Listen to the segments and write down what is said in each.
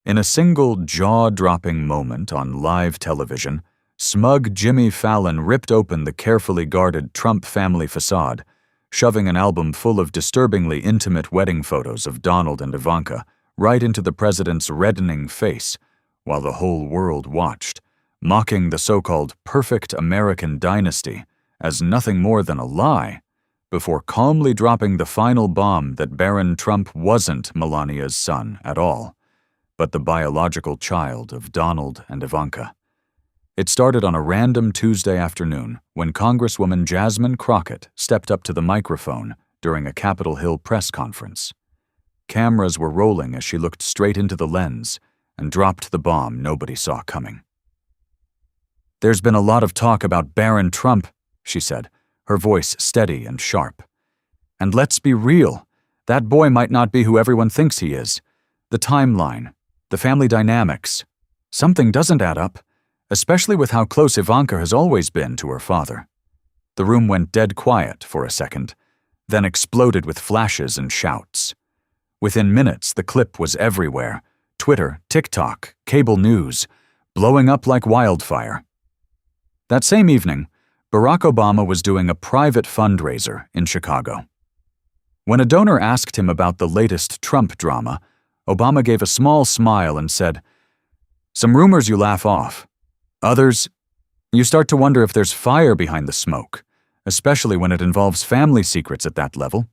In a single jaw-dropping moment on live television, smug Jimmy Fallon ripped open the carefully guarded Trump family facade, shoving an album full of disturbingly intimate wedding photos of Donald and Ivanka right into the president's reddening face, while the whole world watched, mocking the so-called perfect American dynasty as nothing more than a lie, before calmly dropping the final bomb that Baron Trump wasn't Melania's son at all, but the biological child of Donald and Ivanka. It started on a random Tuesday afternoon when Congresswoman Jasmine Crockett stepped up to the microphone during a Capitol Hill press conference. Cameras were rolling as she looked straight into the lens and dropped the bomb nobody saw coming. "There's been a lot of talk about Baron Trump," she said, her voice steady and sharp. "And let's be real, that boy might not be who everyone thinks he is. The timeline, the family dynamics, something doesn't add up, especially with how close Ivanka has always been to her father." The room went dead quiet for a second, then exploded with flashes and shouts. Within minutes, the clip was everywhere: Twitter, TikTok, cable news, blowing up like wildfire. That same evening, Barack Obama was doing a private fundraiser in Chicago. When a donor asked him about the latest Trump drama, Obama gave a small smile and said, "Some rumors you laugh off. Others, you start to wonder if there's fire behind the smoke, especially when it involves family secrets at that level."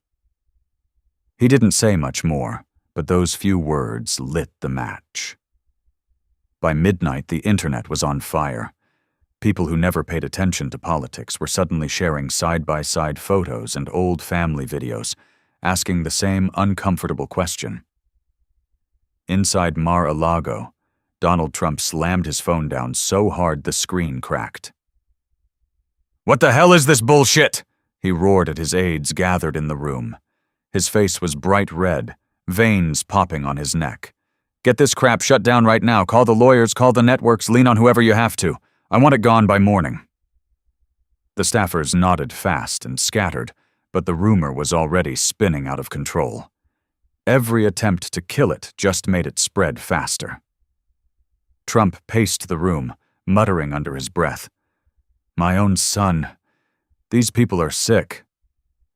He didn't say much more, but those few words lit the match. By midnight, the internet was on fire. People who never paid attention to politics were suddenly sharing side-by-side photos and old family videos, asking the same uncomfortable question. Inside Mar-a-Lago, Donald Trump slammed his phone down so hard the screen cracked. "What the hell is this bullshit?" he roared at his aides gathered in the room. His face was bright red, veins popping on his neck. "Get this crap shut down right now. Call the lawyers, call the networks, lean on whoever you have to. I want it gone by morning." The staffers nodded fast and scattered, but the rumor was already spinning out of control. Every attempt to kill it just made it spread faster. Trump paced the room, muttering under his breath, "My own son. These people are sick."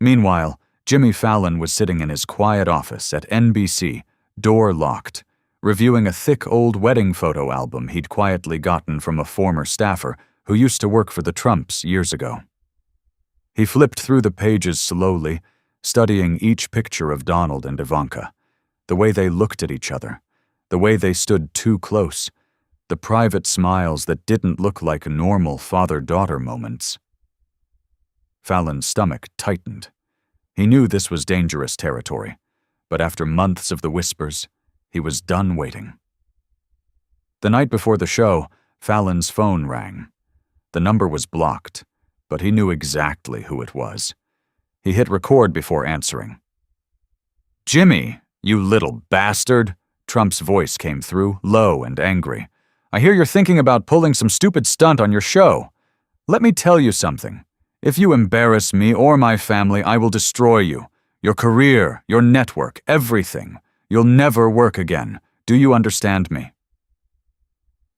Meanwhile, Jimmy Fallon was sitting in his quiet office at NBC, door locked, reviewing a thick old wedding photo album he'd quietly gotten from a former staffer who used to work for the Trumps years ago. He flipped through the pages slowly, studying each picture of Donald and Ivanka, the way they looked at each other, the way they stood too close, the private smiles that didn't look like normal father-daughter moments. Fallon's stomach tightened. He knew this was dangerous territory, but after months of the whispers, he was done waiting. The night before the show, Fallon's phone rang. The number was blocked, but he knew exactly who it was. He hit record before answering. "Jimmy, you little bastard," Trump's voice came through, low and angry. "I hear you're thinking about pulling some stupid stunt on your show. Let me tell you something. If you embarrass me or my family, I will destroy you. Your career, your network, everything. You'll never work again. Do you understand me?"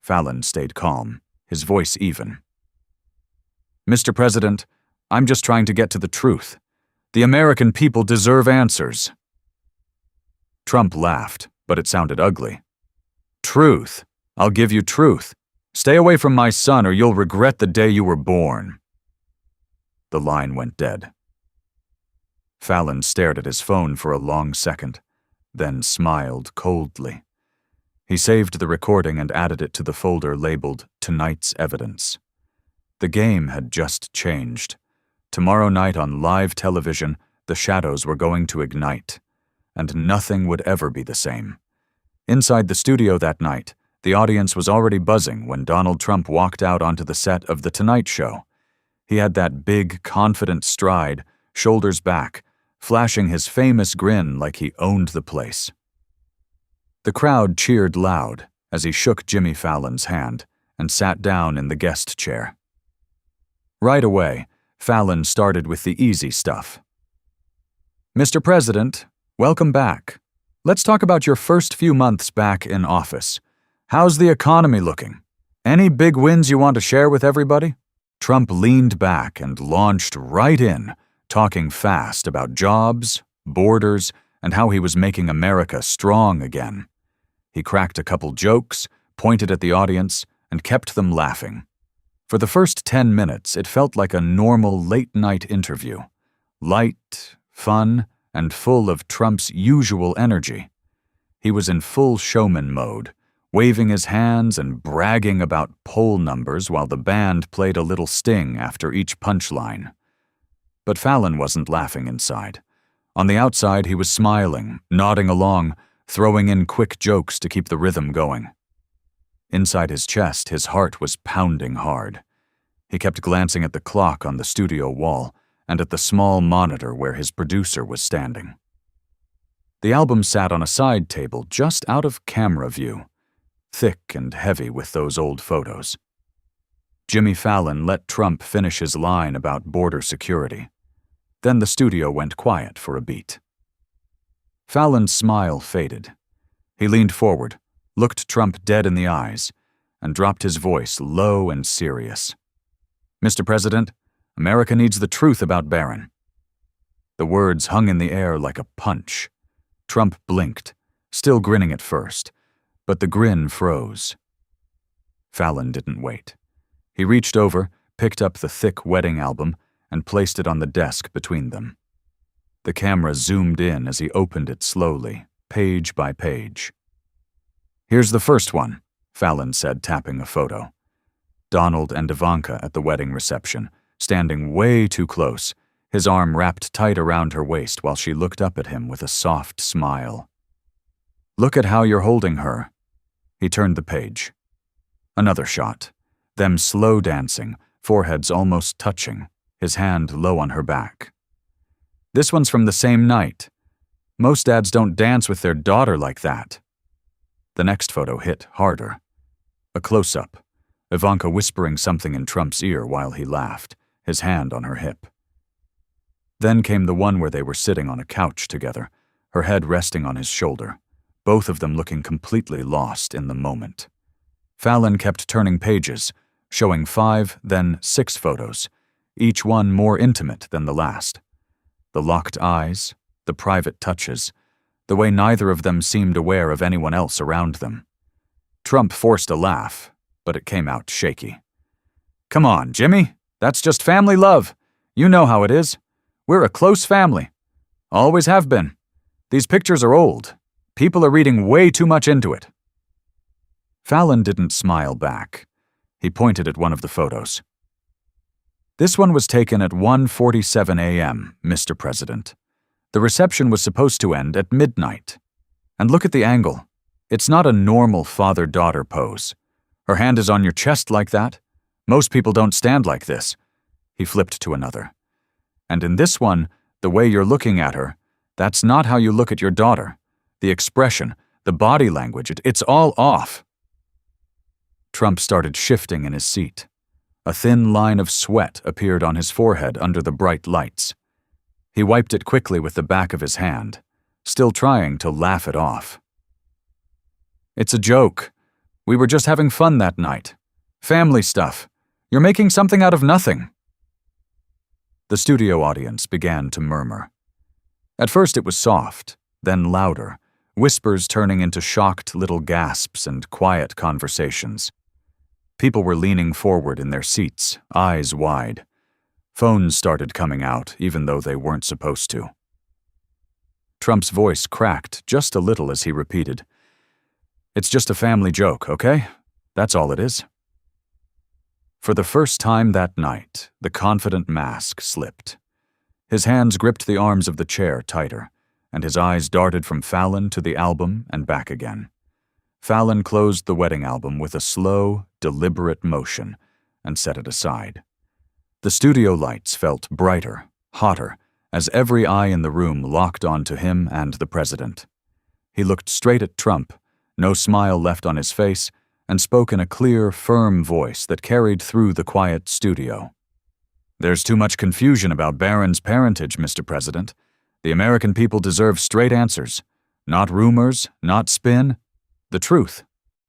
Fallon stayed calm, his voice even. "Mr. President, I'm just trying to get to the truth. The American people deserve answers." Trump laughed, but it sounded ugly. "Truth? I'll give you truth. Stay away from my son or you'll regret the day you were born." The line went dead. Fallon stared at his phone for a long second, then smiled coldly. He saved the recording and added it to the folder labeled "Tonight's Evidence." The game had just changed. Tomorrow night on live television, the shadows were going to ignite, and nothing would ever be the same. Inside the studio that night, the audience was already buzzing when Donald Trump walked out onto the set of The Tonight Show. He had that big, confident stride, shoulders back, flashing his famous grin like he owned the place. The crowd cheered loud as he shook Jimmy Fallon's hand and sat down in the guest chair. Right away, Fallon started with the easy stuff. "Mr. President, welcome back. let's talk about your first few months back in office. How's the economy looking? Any big wins you want to share with everybody?" Trump leaned back and launched right in, talking fast about jobs, borders, and how he was making America strong again. He cracked a couple jokes, pointed at the audience, and kept them laughing. For the first 10 minutes, it felt like a normal late-night interview. Light, fun, and full of Trump's usual energy. He was in full showman mode, waving his hands and bragging about poll numbers while the band played a little sting after each punchline. But Fallon wasn't laughing inside. On the outside, he was smiling, nodding along, throwing in quick jokes to keep the rhythm going. Inside his chest, his heart was pounding hard. He kept glancing at the clock on the studio wall and at the small monitor where his producer was standing. The album sat on a side table just out of camera view, thick and heavy with those old photos. Jimmy Fallon let Trump finish his line about border security. Then the studio went quiet for a beat. Fallon's smile faded. He leaned forward, looked Trump dead in the eyes, and dropped his voice low and serious. "Mr. President, America needs the truth about Barron." The words hung in the air like a punch. Trump blinked, still grinning at first, but the grin froze. Fallon didn't wait. He reached over, picked up the thick wedding album, and placed it on the desk between them. The camera zoomed in as he opened it slowly, page by page. "Here's the first one," Fallon said, tapping a photo. Donald and Ivanka at the wedding reception, standing way too close, his arm wrapped tight around her waist while she looked up at him with a soft smile. "Look at how you're holding her." He turned the page. Another shot. Them slow dancing, foreheads almost touching, his hand low on her back. "This one's from the same night. Most dads don't dance with their daughter like that." The next photo hit harder. A close-up, Ivanka whispering something in Trump's ear while he laughed, his hand on her hip. Then came the one where they were sitting on a couch together, her head resting on his shoulder, both of them looking completely lost in the moment. Fallon kept turning pages, showing 5, then 6 photos, each one more intimate than the last. The locked eyes, the private touches, the way neither of them seemed aware of anyone else around them. Trump forced a laugh, but it came out shaky. "Come on, Jimmy, that's just family love. You know how it is. We're a close family. Always have been. These pictures are old. People are reading way too much into it." Fallon didn't smile back. He pointed at one of the photos. "This one was taken at 1:47 a.m., Mr. President. The reception was supposed to end at midnight. And look at the angle. It's not a normal father-daughter pose. Her hand is on your chest like that. Most people don't stand like this." He flipped to another. "And in this one, the way you're looking at her, that's not how you look at your daughter. The expression, the body language, it's all off." Trump started shifting in his seat. A thin line of sweat appeared on his forehead under the bright lights. He wiped it quickly with the back of his hand, still trying to laugh it off. "It's a joke. We were just having fun that night. Family stuff. You're making something out of nothing." The studio audience began to murmur. At first it was soft, then louder, whispers turning into shocked little gasps and quiet conversations. People were leaning forward in their seats, eyes wide. Phones started coming out, even though they weren't supposed to. Trump's voice cracked just a little as he repeated, "It's just a family joke, okay? That's all it is." For the first time that night, the confident mask slipped. His hands gripped the arms of the chair tighter, and his eyes darted from Fallon to the album and back again. Fallon closed the wedding album with a slow, deliberate motion and set it aside. The studio lights felt brighter, hotter, as every eye in the room locked onto him and the president. He looked straight at Trump, no smile left on his face, and spoke in a clear, firm voice that carried through the quiet studio. "There's too much confusion about Barron's parentage, Mr. President. The American people deserve straight answers. Not rumors, not spin. The truth.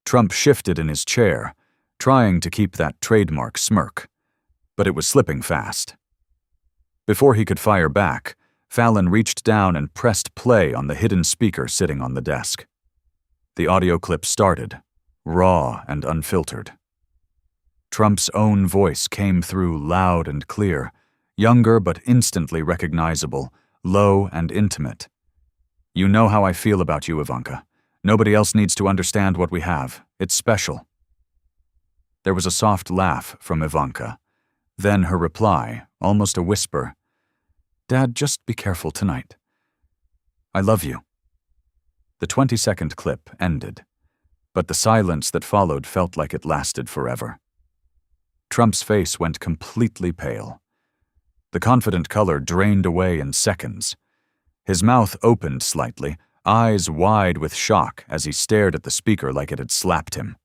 Trump shifted in his chair, trying to keep that trademark smirk. But it was slipping fast. Before he could fire back, Fallon reached down and pressed play on the hidden speaker sitting on the desk. The audio clip started, raw and unfiltered. Trump's own voice came through loud and clear, younger but instantly recognizable, low and intimate. "You know how I feel about you, Ivanka. Nobody else needs to understand what we have. It's special." There was a soft laugh from Ivanka. Then her reply, almost a whisper, "Dad, just be careful tonight. I love you." The 20-second clip ended, but the silence that followed felt like it lasted forever. Trump's face went completely pale. The confident color drained away in seconds. His mouth opened slightly, eyes wide with shock as he stared at the speaker like it had slapped him.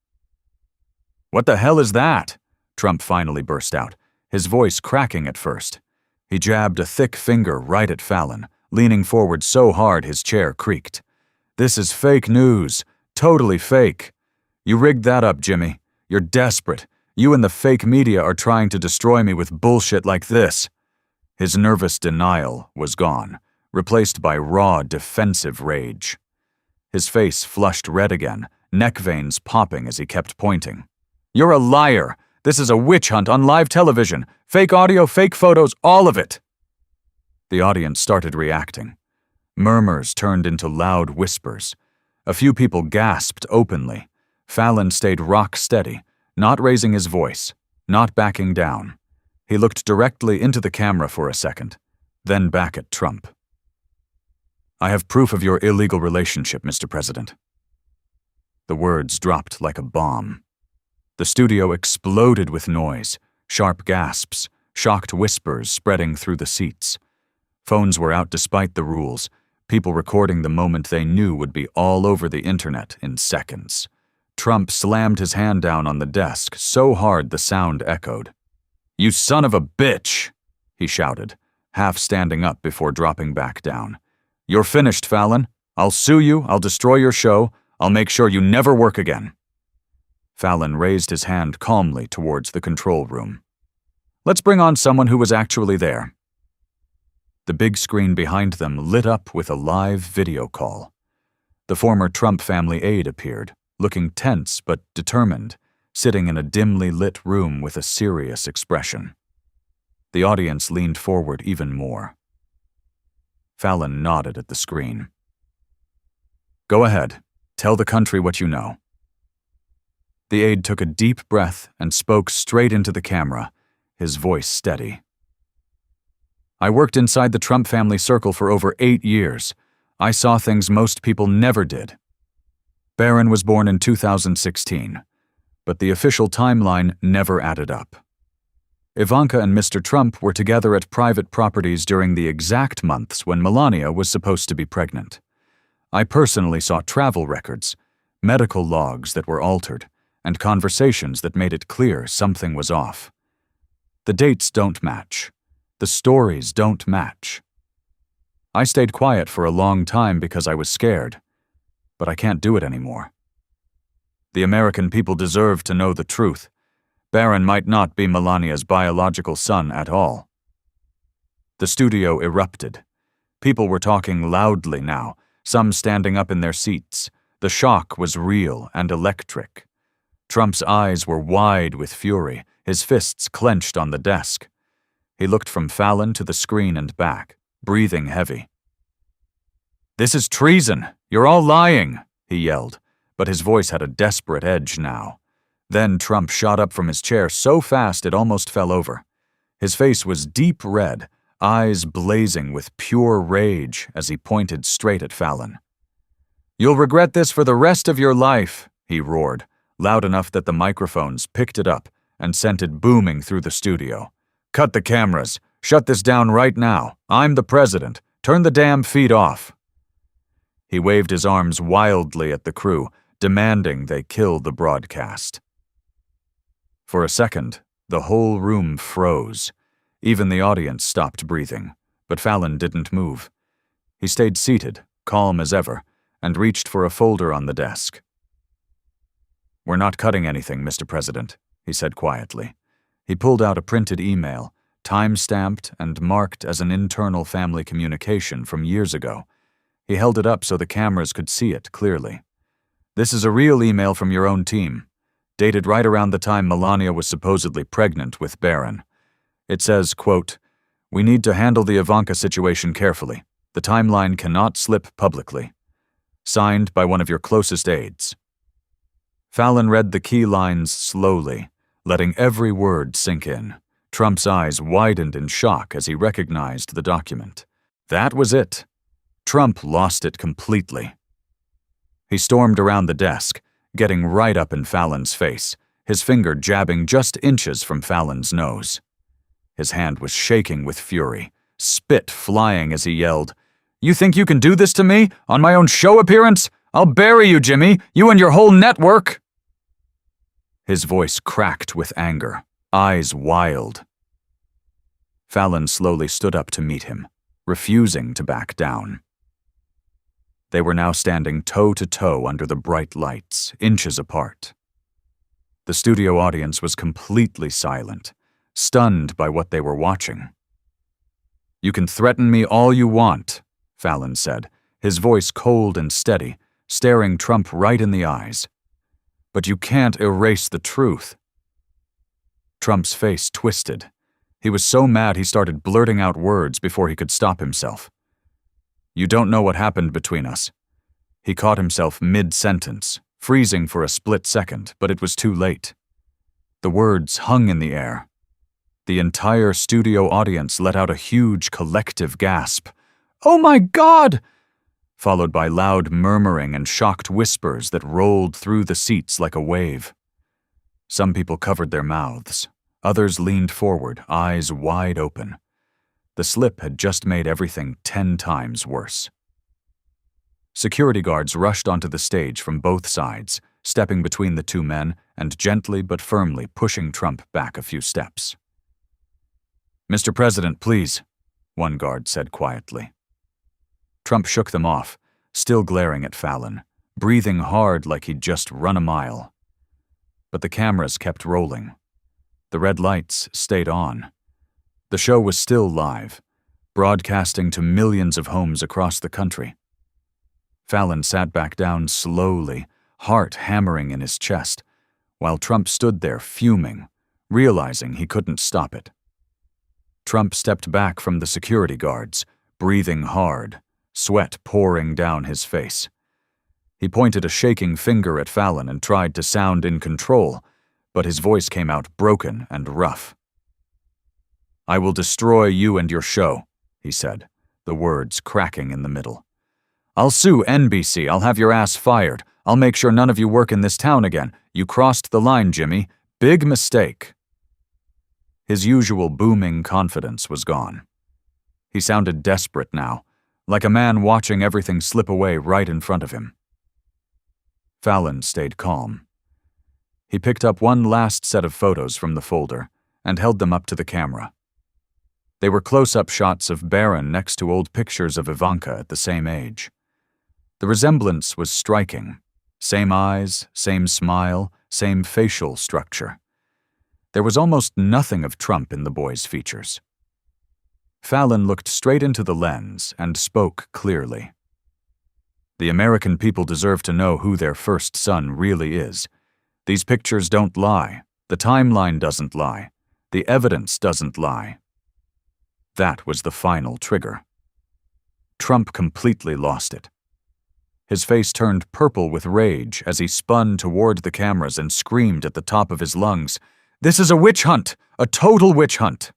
"What the hell is that?" Trump finally burst out, his voice cracking at first. He jabbed a thick finger right at Fallon, leaning forward so hard his chair creaked. "This is fake news. Totally fake. You rigged that up, Jimmy. You're desperate. You and the fake media are trying to destroy me with bullshit like this." His nervous denial was gone, replaced by raw, defensive rage. His face flushed red again, neck veins popping as he kept pointing. "You're a liar. This is a witch hunt on live television. Fake audio, fake photos, all of it." The audience started reacting. Murmurs turned into loud whispers. A few people gasped openly. Fallon stayed rock steady, not raising his voice, not backing down. He looked directly into the camera for a second, then back at Trump. "I have proof of your illegal relationship, Mr. President." The words dropped like a bomb. The studio exploded with noise, sharp gasps, shocked whispers spreading through the seats. Phones were out despite the rules, people recording the moment they knew would be all over the internet in seconds. Trump slammed his hand down on the desk so hard the sound echoed. "You son of a bitch!" he shouted, half standing up before dropping back down. "You're finished, Fallon. I'll sue you, I'll destroy your show, I'll make sure you never work again." Fallon raised his hand calmly towards the control room. "Let's bring on someone who was actually there." The big screen behind them lit up with a live video call. The former Trump family aide appeared, looking tense but determined, sitting in a dimly lit room with a serious expression. The audience leaned forward even more. Fallon nodded at the screen. "Go ahead. Tell the country what you know." The aide took a deep breath and spoke straight into the camera, his voice steady. "I worked inside the Trump family circle for over 8 years. I saw things most people never did. Barron was born in 2016, but the official timeline never added up. Ivanka and Mr. Trump were together at private properties during the exact months when Melania was supposed to be pregnant. I personally saw travel records, medical logs that were altered, and conversations that made it clear something was off. The dates don't match. The stories don't match. I stayed quiet for a long time because I was scared, but I can't do it anymore. The American people deserve to know the truth. Barron might not be Melania's biological son at all." The studio erupted. People were talking loudly now, some standing up in their seats. The shock was real and electric. Trump's eyes were wide with fury, his fists clenched on the desk. He looked from Fallon to the screen and back, breathing heavy. "This is treason! You're all lying!" he yelled, but his voice had a desperate edge now. Then Trump shot up from his chair so fast it almost fell over. His face was deep red, eyes blazing with pure rage as he pointed straight at Fallon. "You'll regret this for the rest of your life," he roared, loud enough that the microphones picked it up and sent it booming through the studio. "Cut the cameras. Shut this down right now. I'm the president. Turn the damn feed off." He waved his arms wildly at the crew, demanding they kill the broadcast. For a second, the whole room froze. Even the audience stopped breathing, but Fallon didn't move. He stayed seated, calm as ever, and reached for a folder on the desk. "We're not cutting anything, Mr. President," he said quietly. He pulled out a printed email, time-stamped and marked as an internal family communication from years ago. He held it up so the cameras could see it clearly. "This is a real email from your own team, dated right around the time Melania was supposedly pregnant with Barron. It says, quote, 'We need to handle the Ivanka situation carefully. The timeline cannot slip publicly. Signed by one of your closest aides.'" Fallon read the key lines slowly, letting every word sink in. Trump's eyes widened in shock as he recognized the document. That was it. Trump lost it completely. He stormed around the desk, getting right up in Fallon's face, his finger jabbing just inches from Fallon's nose. His hand was shaking with fury, spit flying as he yelled, "You think you can do this to me? On my own show appearance? I'll bury you, Jimmy, you and your whole network!" His voice cracked with anger, eyes wild. Fallon slowly stood up to meet him, refusing to back down. They were now standing toe-to-toe under the bright lights, inches apart. The studio audience was completely silent, stunned by what they were watching. "You can threaten me all you want," Fallon said, his voice cold and steady, staring Trump right in the eyes. "But you can't erase the truth." Trump's face twisted. He was so mad he started blurting out words before he could stop himself. "You don't know what happened between us." He caught himself mid-sentence, freezing for a split second, but it was too late. The words hung in the air. The entire studio audience let out a huge collective gasp. "Oh my God!" followed by loud murmuring and shocked whispers that rolled through the seats like a wave. Some people covered their mouths. Others leaned forward, eyes wide open. The slip had just made everything 10 times worse. Security guards rushed onto the stage from both sides, stepping between the two men and gently but firmly pushing Trump back a few steps. "Mr. President, please," one guard said quietly. Trump shook them off, still glaring at Fallon, breathing hard like he'd just run a mile. But the cameras kept rolling. The red lights stayed on. The show was still live, broadcasting to millions of homes across the country. Fallon sat back down slowly, heart hammering in his chest, while Trump stood there fuming, realizing he couldn't stop it. Trump stepped back from the security guards, breathing hard, sweat pouring down his face. He pointed a shaking finger at Fallon and tried to sound in control, but his voice came out broken and rough. "I will destroy you and your show," he said, the words cracking in the middle. "I'll sue NBC. I'll have your ass fired. I'll make sure none of you work in this town again. You crossed the line, Jimmy. Big mistake." His usual booming confidence was gone. He sounded desperate now, like a man watching everything slip away right in front of him. Fallon stayed calm. He picked up one last set of photos from the folder and held them up to the camera. They were close-up shots of Barron next to old pictures of Ivanka at the same age. The resemblance was striking. Same eyes, same smile, same facial structure. There was almost nothing of Trump in the boy's features. Fallon looked straight into the lens and spoke clearly. "The American people deserve to know who their first son really is. These pictures don't lie. The timeline doesn't lie. The evidence doesn't lie." That was the final trigger. Trump completely lost it. His face turned purple with rage as he spun toward the cameras and screamed at the top of his lungs, "This is a witch hunt! A total witch hunt!"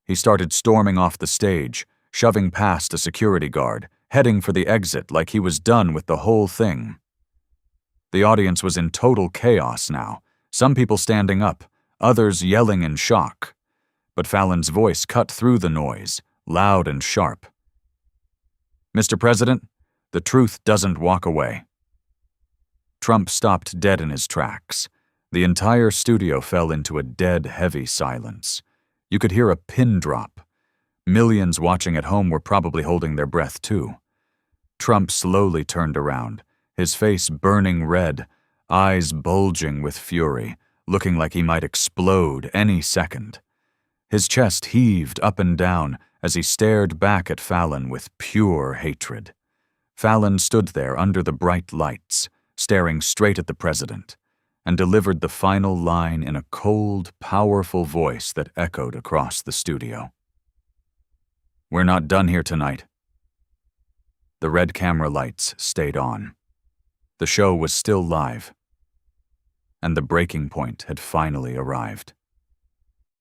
He started storming off the stage, shoving past a security guard, heading for the exit like he was done with the whole thing. The audience was in total chaos now, some people standing up, others yelling in shock. But Fallon's voice cut through the noise, loud and sharp. "Mr. President, the truth doesn't walk away." Trump stopped dead in his tracks. The entire studio fell into a dead, heavy silence. You could hear a pin drop. Millions watching at home were probably holding their breath too. Trump slowly turned around, his face burning red, eyes bulging with fury, looking like he might explode any second. His chest heaved up and down as he stared back at Fallon with pure hatred. Fallon stood there under the bright lights, staring straight at the president, and delivered the final line in a cold, powerful voice that echoed across the studio. "We're not done here tonight." The red camera lights stayed on. The show was still live, and the breaking point had finally arrived.